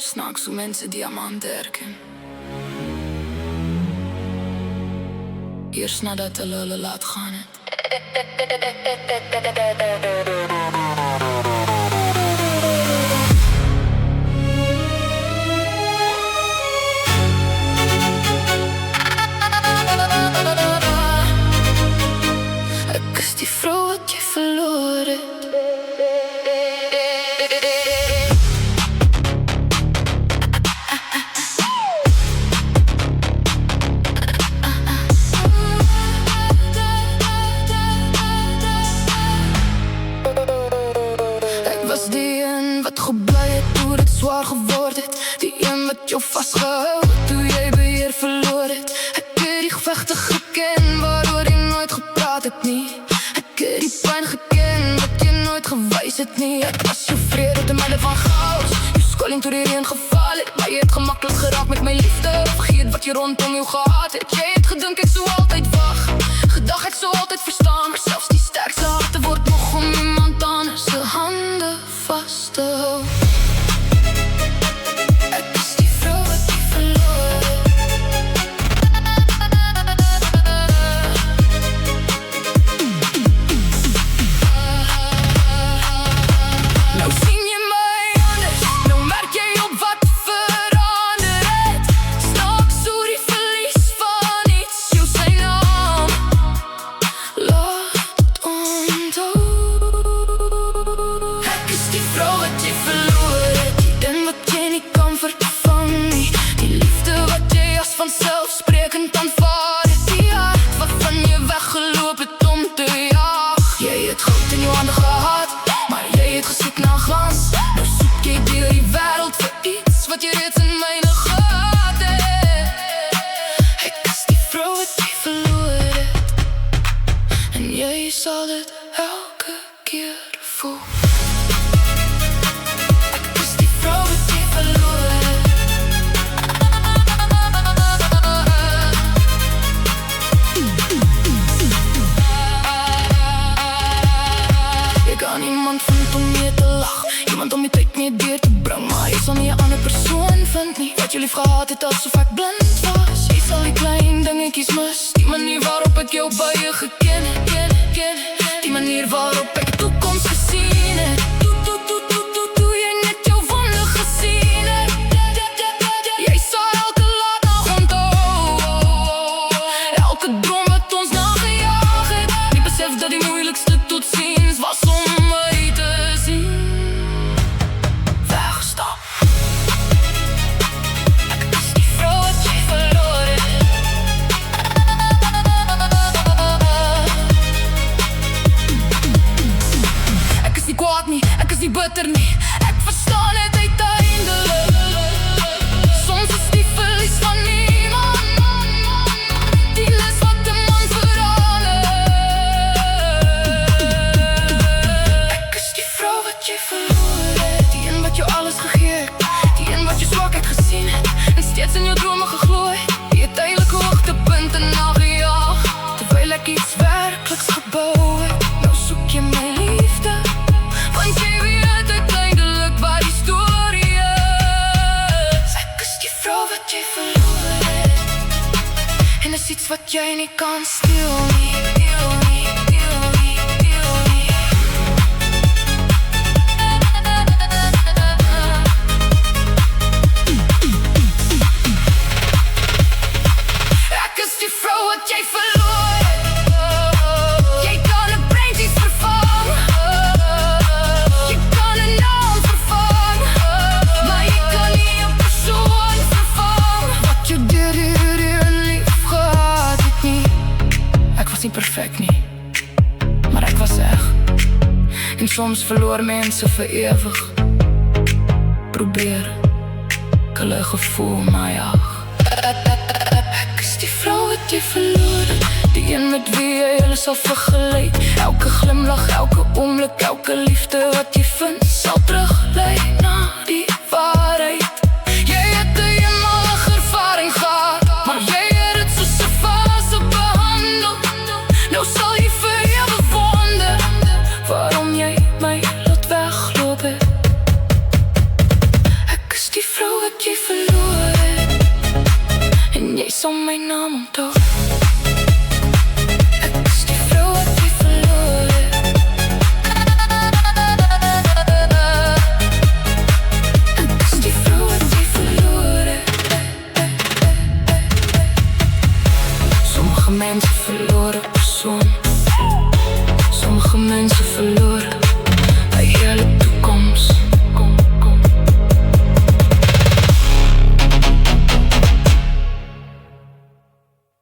Snaaks hoe mensen diamanten herken. Eerst nadat hulle laat gaan het. Ek is die vrou wat jy verloor het. Toe dit zwaar geword het, die een wat jou vastgehou het, toe jy beheer verloor het. Ek het die gevechte geken, waaroor jy nooit gepraat het nie. Ek het die pijn geken, wat jy nooit gewys het nie. Ek was jou vrede te midden van chaos, jou skoling toe die reen geval het. Maar jy het gemakkelijk geraak met my liefde, vergeet wat jy rondom jou gehad het. Jy het gedink ek sou altyd wag, gedag ek sou altyd verstaan. Maar selfs die sterkste harte word nog om iemand anders se hande vast te hou. Vanzelfsprekend aanvaar het die hart waarvan jy weggeloop het om te jaag. Jy het goud in jou handen gehad, maar jy het gesoek na glans. Nou soek jy deur die wereld vir iets wat jy reeds in myne gehad het. Ek is die vrou wat jy verloor het, en jy sal dit elke keer voel. Iemand vindt om je te lachen, iemand om je tijd meer deur te brengen. Maar je zal niet een andere persoon vindt niet wat je lief gehad het alsof ik blind was. Je zal die kleine dingetjes mis, die manier waarop ik jou bij je geken heb, die manier waarop ik de toekomst gezien heb. Doe je net jouw wonder gezien heb. Jij zal elke laat nog onthouden, elke droom wat ons nagejaagd heeft. Die besef dat die moeilijkste tot ziens was om ek is nie bitter nie, ek verstaan het uiteindelik. Soms is die verlies van niemand die les wat de man verander. Ek is die vrou wat jy verloor het, die een wat jou alles gegee het, die een wat jou zwakheid gezien het en steeds in jou drome geglooi, die uiteindelijke hoogtepunten nagejaag, terwijl ek iets werkelijks gebouw het. Nou soek jy my liefde, want jy weet uiteindelik waar die story is. Ek is die vrou wat jy verloor het, en is iets wat jy nie kan steel nie. Ek is die vrou wat jy verloor het. Niet perfect nie, maar ek was echt. En soms verloor mense vir ewig. Probeer ek hulle gevoel maar jaag. Ek is die vrou wat jy verloor, die een met wie jy alles sal vergelyk. Elke glimlach, elke oomblik, elke liefde wat jy vind sal teruglei na die waarheid. Jy het 'n eenmalige ervaring gehad, maar jy het dit soos 'n fase behandel. Nou sal jy vir ewig wonder waarom jy my laat wegloop het. Ek is die vrou jy verloor het, en jy som my naam onthou.